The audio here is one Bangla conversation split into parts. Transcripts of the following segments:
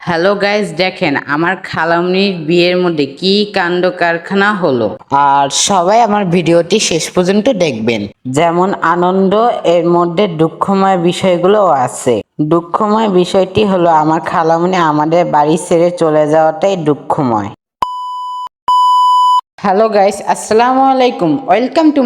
হ্যালো গাইস, দেখেন আমার খালামনির বিয়ের মধ্যে কি কাণ্ড কারখানা হলো। আর সবাই আমার ভিডিওটি শেষ পর্যন্ত দেখবেন। যেমন আনন্দ, এর মধ্যে দুঃখময় বিষয়গুলো আছে। দুঃখময় বিষয়টি হলো আমার খালামনি আমাদের বাড়ি ছেড়ে চলে যাওয়াটাই দুঃখময়। হ্যালো গাইস, আসসালামু আলাইকুম। Welcome to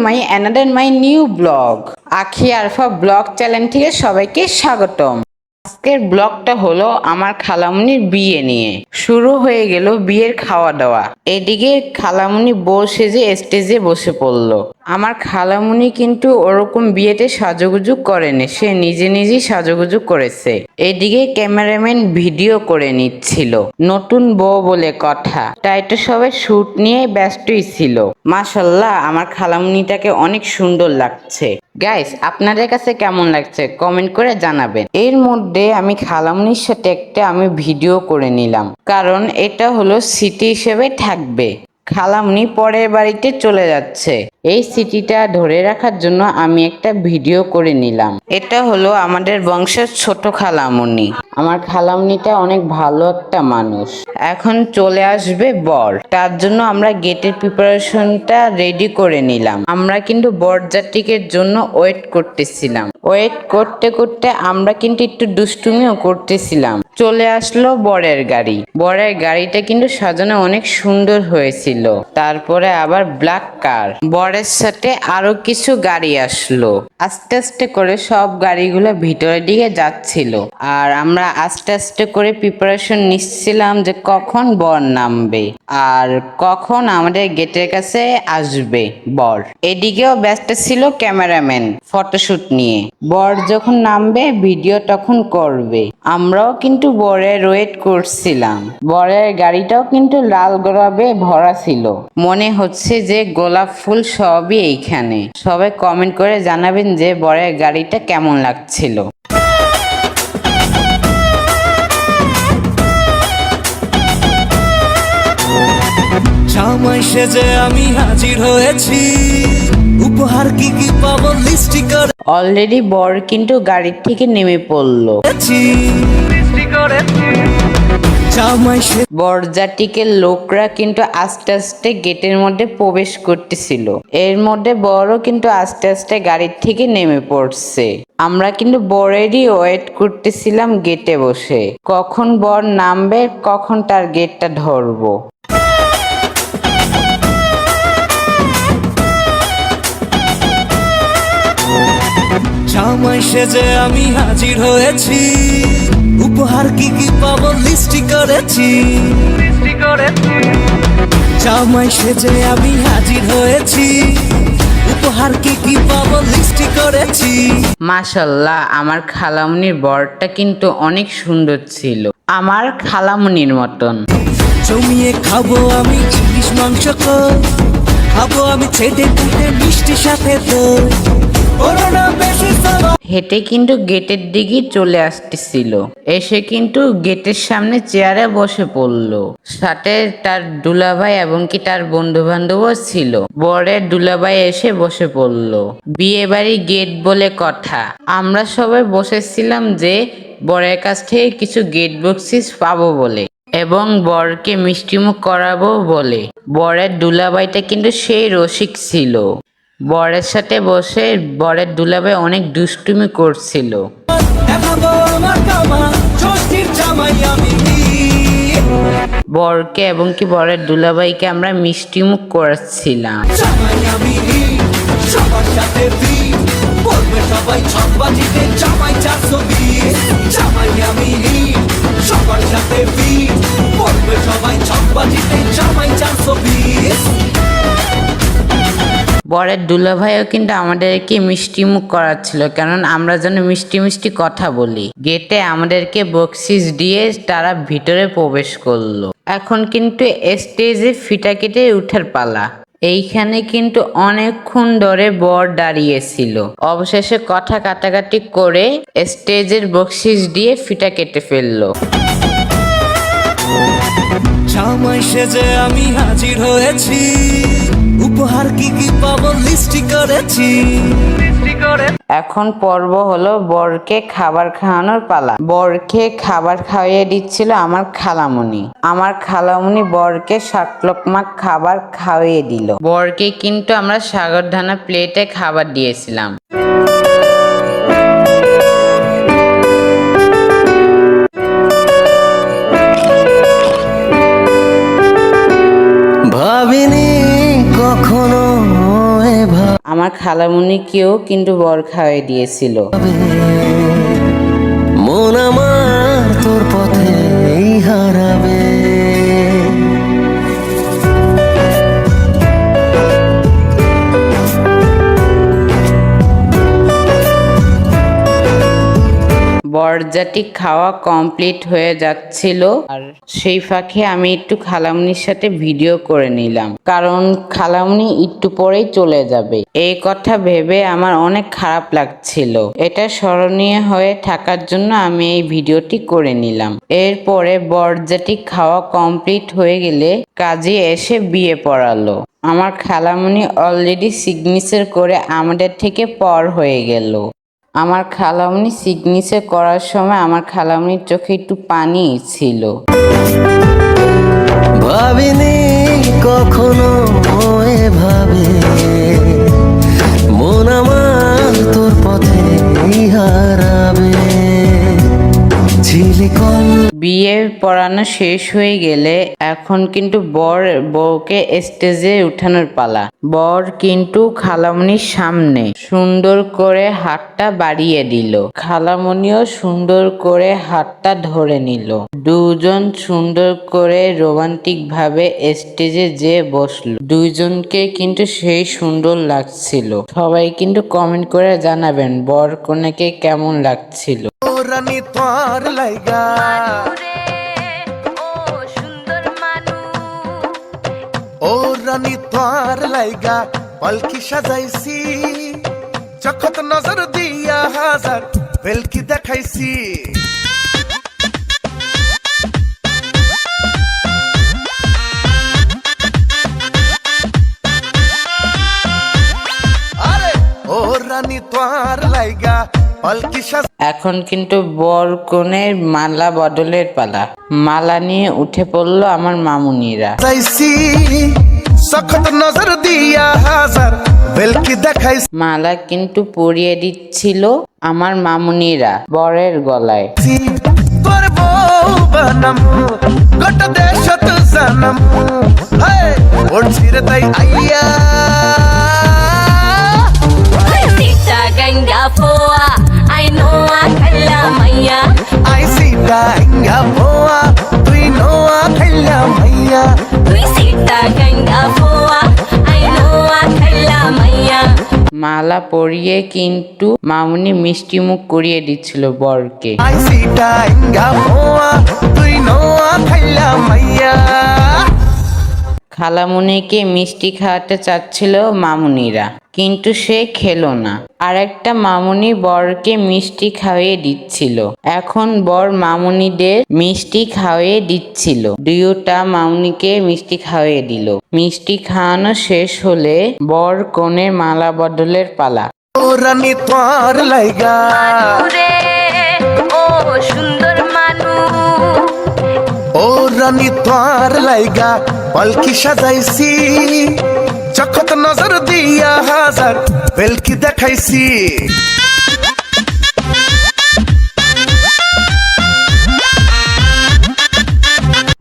my new blog. আখি আরফা ব্লগ চ্যানেল থেকে সবাইকে স্বাগতম। আজকের ব্লগটা হলো আমার খালামুনির বিয়ে নিয়ে। শুরু হয়ে গেল বিয়ের খাওয়া দাওয়া। এদিকে খালামুনি বউ সেজে স্টেজে বসে পড়লো। আমার খালামুনি কিন্তু ওরকম বিয়েতে সাজুগুজু করেনি, সে নিজে নিজেই সাজুগুজু করেছে। এদিকে ক্যামেরাম্যান ভিডিও করে নিচ্ছিল, নতুন বউ বলে কথা, তাই তো সবাই শুট নিয়ে ব্যস্তই ছিল। মাশাল্লাহ, আমার খালামুনিটাকে অনেক সুন্দর লাগছে। গাইস, আপনাদের কাছে কেমন লাগছে কমেন্ট করে জানাবেন। এর মধ্যে আমি খালামুনির সাথে একটা ভিডিও করে নিলাম, কারণ এটা হলো স্মৃতি হিসেবে থাকবে। খালামুনি পরের বাড়িতে চলে যাচ্ছে, এই স্মৃতিটা ধরে রাখার জন্য আমি একটা ভিডিও করে নিলাম। এটা হলো আমাদের বংশের ছোট খালামুনি। আমার খালামুনিটা অনেক ভালো একটা মানুষ। এখন চলে আসবে বর, তার জন্য আমরা গেটের প্রিপারেশনটা রেডি করে নিলাম। আমরা কিন্তু বরযাত্রীদের জন্য ওয়েট করতেছিলাম। ওয়েট করতে করতে আমরা কিন্তু একটু দুষ্টুমিও করতেছিলাম। চলে আসলো বরের গাড়ি। বরের গাড়িটা কিন্তু সাজানো অনেক সুন্দর হয়েছিল। তারপরে আবার ব্ল্যাক কার, বরের সাথে আরো কিছু গাড়ি আসলো। আস্তে আস্তে করে সব গাড়িগুলো ভিতরের দিকে যাচ্ছিল, আর আমরা আস্তে আস্তে করে প্রিপারেশন নিচ্ছিলাম যে কখন বর নামবে আর কখন আমাদের গেটের কাছে আসবে বর। এদিকেও ব্যস্ত ছিল ক্যামেরাম্যান ফটোশুট নিয়ে। বর যখন নামবে ভিডিও তখন করবে। আমরাও কিন্তু বরের ওয়েট করছিলাম। বরের গাড়িটাও কিন্তু লাল গোলাপে ভরা ছিল, মনে হচ্ছে যে গোলাপ ফুল সবই এইখানে। সবাই কমেন্ট করে জানাবেন যে বরের গাড়িটা কেমন লাগছিল। জামাই সেজে আমি হাজির হয়েছি, উপহার কি কি পাবো লিস্টি করে। অলরেডি বর কিন্তু গাড়ি থেকে নেমে পড়লো। বরযাত্রীকে লোকরা কিন্তু আস্তে আস্তে গেটের মধ্যে প্রবেশ করতেছিল। এর মধ্যে বরও কিন্তু আস্তে আস্তে গাড়ির থেকে নেমে পড়ছে। আমরা কিন্তু বরেরই ওয়েট করতেছিলাম গেটে বসে, কখন বর নামবে, কখন তার গেটটা ধরবো। জামাই সেজে আমি হাজির হয়েছি, উপহার কি কি পাবো লিস্টি করেছি। জামাই সেজে আমি হাজির হয়েছি, উপহার কি কি পাবো লিস্টি করেছি। মাশাল্লাহ, আমার খালামুনির বরটা কিন্তু অনেক সুন্দর ছিল, আমার খালামুনির মতন। জমিয়ে খাবো আমি ইলিশ মাংস, খাবো আমি ছেটে পুটে মিষ্টি সাথে দই। হেঁটে কিন্তু গেটের দিকে চলে আসতেছিল, এসে কিন্তু গেটের সামনে চেয়ারে বসে পড়লো। সাথে তার দুলাভাই এবং কি তার বন্ধু বান্ধবও ছিল। বরের দুলাভাই এসে বসে পড়লো। বিয়ে বাড়ি গেট বলে কথা, আমরা সবাই বসেছিলাম যে বরের কাছ থেকে কিছু গেট বক্সিস পাবো বলে এবং বরকে মিষ্টিমুখ করাবো বলে। বরের দুলাভাইটা কিন্তু সেই রসিক ছিল। বরের সাথে বসে বরের দুলাভাই অনেক দুষ্টুমি করছিল। বরকে এবং কি বরের দুলাভাইকে আমরা মিষ্টিমুখ করাচ্ছিলাম। বরের দুলাভাইও কিন্তু আমাদেরকে মিষ্টিমুখ করাচ্ছিল, কারণ আমরা যেন মিষ্টি মিষ্টি কথা বলি। গেটে আমাদেরকে বকশিস দিয়ে তারা ভিতরে প্রবেশ করলো। এখন কিন্তু স্টেজে ফিতা কেটে উঠার পালা। এইখানে কিন্তু অনেকক্ষণ ধরে বর দাঁড়িয়েছিল। অবশেষে কথা কাটাকাটি করে স্টেজের বকশিস দিয়ে ফিতা কেটে ফেললো। জামাই সেজে আমি হাজির হয়েছি, উপহার কি কি পাবো লিস্টি করেছি। এখন পর্ব হলো বরকে খাবার খাওয়ানোর পালা। বরকে খাবার খাইয়ে দিচ্ছিল আমার খালামণি। আমার খালামণি বরকে 7 লোকমা খাবার খাইয়ে দিল। বরকে কিন্তু আমরা সাগরদানা প্লেটে খাবার দিয়েছিলাম। ভাবিনি কখনো আমার খালামণিকেও কিন্তু বর খাইয়ে দিয়েছিল। মন আমার তোর পথেই হারাবে। বরযাত্রী খাওয়া কমপ্লিট হয়ে যাচ্ছিল, আর সেই ফাঁকে আমি একটু খালামণির সাথে ভিডিও করে নিলাম, কারণ খালামণি একটু পরেই চলে যাবে। এই কথা ভেবে আমার অনেক খারাপ লাগছিল। এটা স্মরণীয় হয়ে থাকার জন্য আমি এই ভিডিওটি করে নিলাম। এরপরে বরযাত্রী খাওয়া কমপ্লিট হয়ে গেলে কাজী এসে বিয়ে পড়ালো। আমার খালামণি অলরেডি সিগনেচার করে আমাদের থেকে পর হয়ে গেল। আমার খালামণি সিগনেচার করার সময় আমার খালামণির চোখে একটু পানি ছিল। ভাবিনি কখনো এভাবে, মন আমার তোর পথে হারাবে। বিয়ে পড়ানো শেষ হয়ে গেলে এখন কিন্তু বর বউকে স্টেজে উঠানোর পালা। বর কিন্তু খালামণির সামনে সুন্দর করে হাতটা বাড়িয়ে দিল। খালামণিও সুন্দর করে হাতটা ধরে নিল। দুজন সুন্দর করে রোমান্টিক ভাবে স্টেজে যেয়ে বসলো। দুইজনকে কিন্তু সেই সুন্দর লাগছিল। সবাই কিন্তু কমেন্ট করে জানাবেন বর কনেকে কেমন লাগছিল। রানী তোর লাইগা ও রানী তোর লাইগা পালকি সাজাইছি, চখত নজর দিয়া হাজার বেলকি দেখাইছি। আরে ও রানী তোর লাইগা পালকি এখন কিন্তু বর কনের মালা বদলের পালা। মালা নিয়ে উঠে পড়লো আমার মামুনিরা। মালা কিন্তু পরিয়ে দিচ্ছিল আমার মামুনিরা বরের গলায়। মালা পরিয়ে কিন্তু মামুনি মিষ্টি মুখ করিয়ে দিচ্ছিল বরকে। খালামুনিকে মিষ্টি খাওয়াতে চাচ্ছিল মামুনিরা, কিন্তু সে খেলো না। আরেকটা মামুনি বরকে মিষ্টি খাইয়ে দিচ্ছিল। এখন বর মামুনিদের মিষ্টি খাইয়ে দিচ্ছিল। দুইটা মামুনিকে মিষ্টি খাইয়ে দিল। মিষ্টি খাওয়ানো শেষ হলে বর কনের মালা বদলের পালা। ও রানী তোর লাইগা ও সুন্দর মানু, ও রানী তোর লাইগা পালকি সাজাইছি, চখত নজর দিয়া হাজার বেলকি দেখাইছি।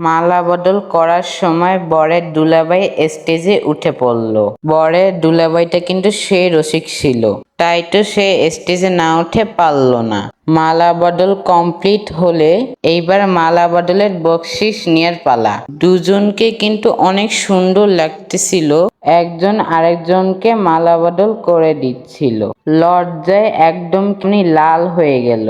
মালা বদল করার সময় বরের দুলাভাই স্টেজে উঠে পড়ল। বরের দুলাভাইটা কিন্তু সে রসিক ছিল, তাই তো সে স্টেজে না উঠে পারল না। মালা বদল কমপ্লিট হলে এইবার মালা বদলের বকশিস নেয়ার পালা। দুজনকে কিন্তু অনেক সুন্দর লাগতেছিল। একজন আরেকজনকে মালা বদল করে দিচ্ছিল। লজ্জায় একদম তিনি লাল হয়ে গেল।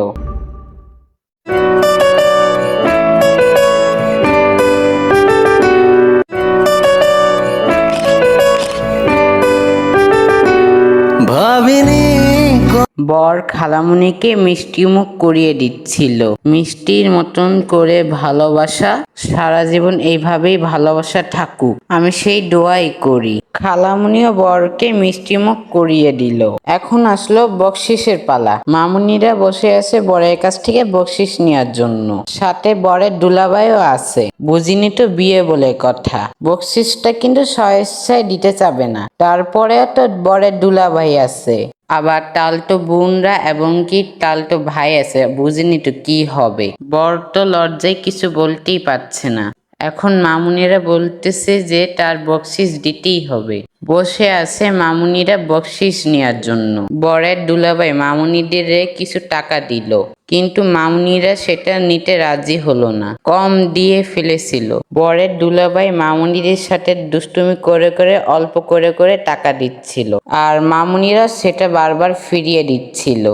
বর খালামুনিকে মিষ্টি মুখ করিয়ে দিচ্ছিল। মিষ্টির মতন করে ভালোবাসা, সারা জীবন এইভাবেই ভালোবাসা থাকুক, আমি সেই দোয়াই করি। খালামুনিও বরকে মিষ্টি মুখ করিয়ে দিল। এখন আসলো বকশিসের পালা। মামুনিরা বসে আছে বরের কাছ থেকে বকশিস নেওয়ার জন্য, সাথে বরের দুলাভাইও আছে। বুঝিনি তো বিয়ে বলে কথা, বকশিসটা কিন্তু স্বেচ্ছায় দিতে চাবে না। তারপরেও তো বরের দুলাভাই আছে, আবার টালতো বোনরা এবং কি টালতো ভাই আছে, বুঝিনি তো কি হবে। বর তো লজ্জায় কিছু বলতেই পারছে না। এখন মামুনিরা বলতেছে যে তার বকশিস দিতেই হবে। বসে আছে মামুনিরা বকশিস নেওয়ার জন্য। বরের দুলাভাই মামুনিদের কিছু টাকা দিল, কিন্তু মামুনিরা সেটা নিতে রাজি হলো না, কম দিয়ে ফেলেছিল। বরের দুলাভাই মামুনিদের সাথে দুষ্টুমি করে করে অল্প করে করে টাকা দিচ্ছিল, আর মামুনিরা সেটা বারবার ফিরিয়ে দিচ্ছিল।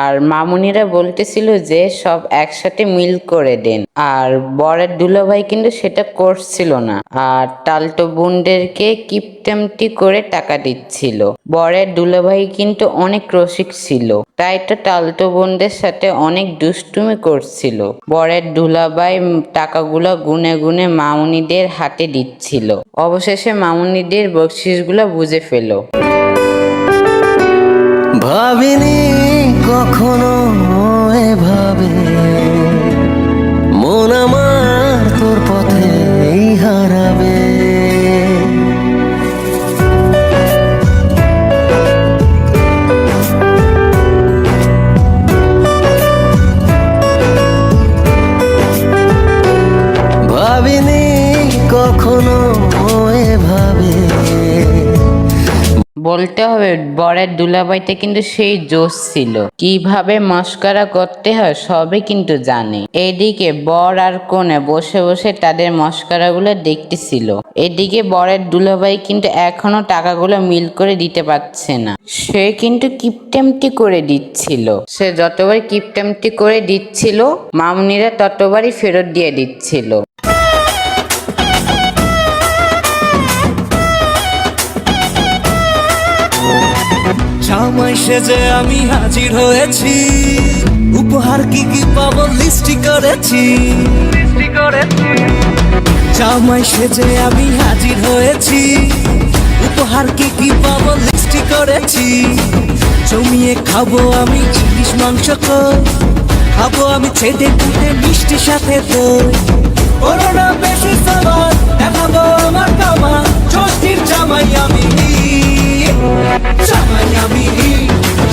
আর মামুনিরা বলতেছিল যে সব একসাথে মিল করে দেন, আর বরের দুলাভাই কিন্তু সেটা করছিল না, আর টালতো বোনদেরকে কিপটেমটি করে টাকা দিচ্ছিল। বরের দুলাভাই কিন্তু অনেক রসিক ছিল, তাই তো টালতো বোনদের সাথে অনেক দুষ্টুমি করছিল। বরের দুলাভাই টাকাগুলো গুনে গুনে মামুনিদের হাতে দিচ্ছিল। অবশেষে মামুনিদের বকশিসগুলো বুঝে ফেল। ভাবিনি কখনো এভাবে মন আমার তোর পথেই হারাবে। ভাবিনি কখনো এভাবে। বলতে হবে বরের দুলাভাইতে কিন্তু সেই জোশ ছিল, কিভাবে মস্করা করতে হয় সবই কিন্তু জানে। এদিকে বর আর কনে বসে বসে তাদের মস্করাগুলো দেখতেছিল। এদিকে বরের দুলাভাই কিন্তু এখনো টাকাগুলো মিল করে দিতে পারছে না, সে কিন্তু কিপটেমটি করে দিচ্ছিল। সে যতবার কিপটেমটি করে দিচ্ছিল মামুনিরা ততবারই ফেরত দিয়ে দিচ্ছিল। জামাই সেজে আমি হাজির হয়েছি, উপহার কি কি পাবো লিস্টি করেছি। জামাই সেজে আমি হাজির হয়েছি, উপহার কি কি পাবো লিস্টি করেছি। জমিয়ে খাবো আমি চিংড়িস মাংস, খাবো আমি ছেটে পুটে মিষ্টি সাথে তো। করোনা বেশি সাবার দেখাবো আমার কামাল, ষষ্ঠীর জামাই আমি, জামাই আমি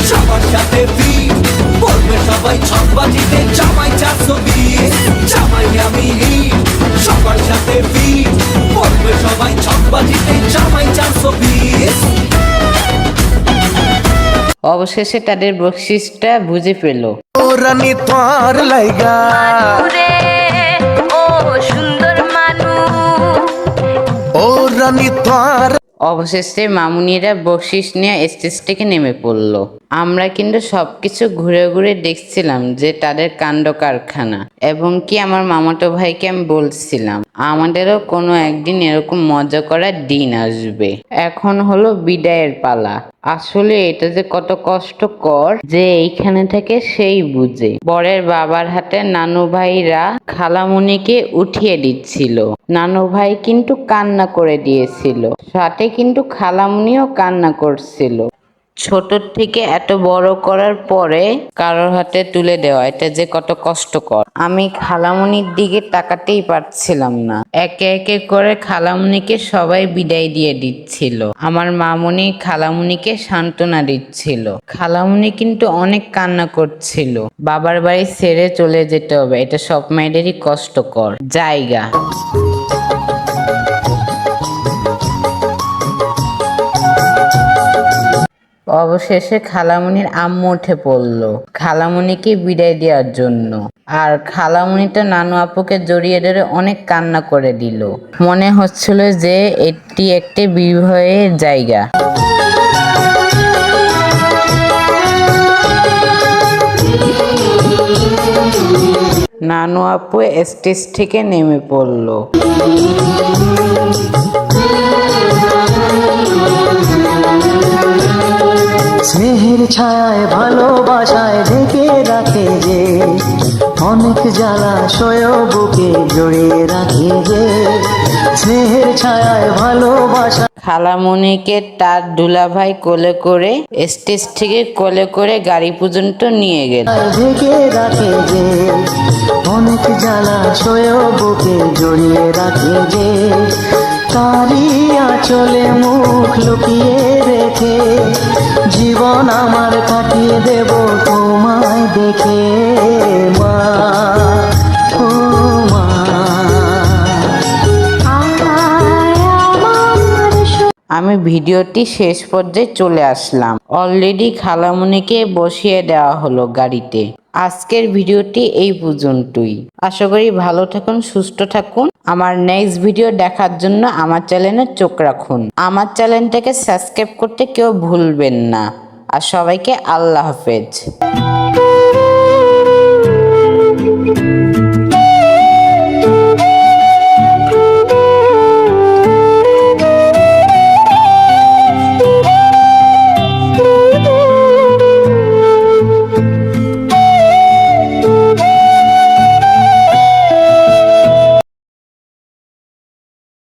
সবার সাথে ভিড়, বলবে সবাই ছকবাজিতে জামাই 420। জামাই আমি সবার সাথে ভিড়, বলবে সবাই ছকবাজিতে জামাই 420। অবশেষে তাদের বকশিসটা বুঝে পেল। ও রানী তোর লাইগা ও সুন্দর মানু, ও রানী তোর। অবশেষে মামুনিরা বকশিস নিয়ে স্টেজ থেকে নেমে পড়ল। আমরা কিন্তু সবকিছু ঘুরে ঘুরে দেখছিলাম যে তাদের কাণ্ড কারখানা, এবং কি আমার মামাতো ভাইকে আমি বলছিলাম আমাদেরও কোনো একদিন এরকম মজা করার দিন আসবে। এখন হলো বিদায়ের পালা। আসলে এটা যে কত কষ্টকর যে এইখানে থেকে সেই বুঝে। বরের বাবার হাতে নানু ভাইরা খালামুনিকে উঠিয়ে দিচ্ছিল। নানু ভাই কিন্তু কান্না করে দিয়েছিল, সাথে কিন্তু খালামুনিও কান্না করছিল। ছোট থেকে এত বড় করার পরে কারোর হাতে তুলে দেওয়া, এটা যে কত কষ্টকর। আমি খালামুনির দিকে তাকাতেই পারছিলাম না। একে একে করে খালামুনিকে সবাই বিদায় দিয়ে দিচ্ছিল। আমার মামুনি খালামুনিকে সান্ত্বনা দিচ্ছিল। খালামুনি কিন্তু অনেক কান্না করছিল। বাবার বাড়ি ছেড়ে চলে যেতে হবে, এটা সব মেয়েদেরই কষ্টকর জায়গা। অবশেষে খালামুনির আম্মু উঠে পড়ল খালামুনিকে বিদায় দেওয়ার জন্য, আর খালামুনি তো নানু আপুকে জড়িয়ে ধরে অনেক কান্না করে দিল। মনে হচ্ছিল যে এটি একটি বিবাহের জায়গা। নানু আপু স্টেজ থেকে নেমে পড়ল। স্নেহের ছায়ায় ভালোবাসায় ঢেকে রাখে যে, অনেক জ্বালাশয় বুকে জড়িয়ে রাখে যে, স্নেহের ছায়ায় ভালোবাসা খালামণিকে তার দুলাভাই কোলে করে স্টেজ থেকে কোলে করে গাড়ি পর্যন্ত নিয়ে গেল। ঢেকে রাখে যে, অনেক জ্বালাশয় বুকে জড়িয়ে রাখে যে, তারই আঁচলে মুখ লুকিয়ে রেখে জীবন আমার কাটিয়ে দেব তোমায় দেখে মা, ও মা। আমি ভিডিওটি শেষ পর্যায়ে চলে আসলাম। অলরেডি খালামণিকে বসিয়ে দেওয়া হলো গাড়িতে। আজকের ভিডিওটি এই পর্যন্তই। আশা করি ভালো থাকুন, সুস্থ থাকুন। আমার নেক্সট ভিডিও দেখার জন্য আমার চ্যানেলে চোখ রাখুন। আমার চ্যানেলটাকে সাবস্ক্রাইব করতে কেউ ভুলবেন না। আর সবাইকে আল্লাহ হাফেজ।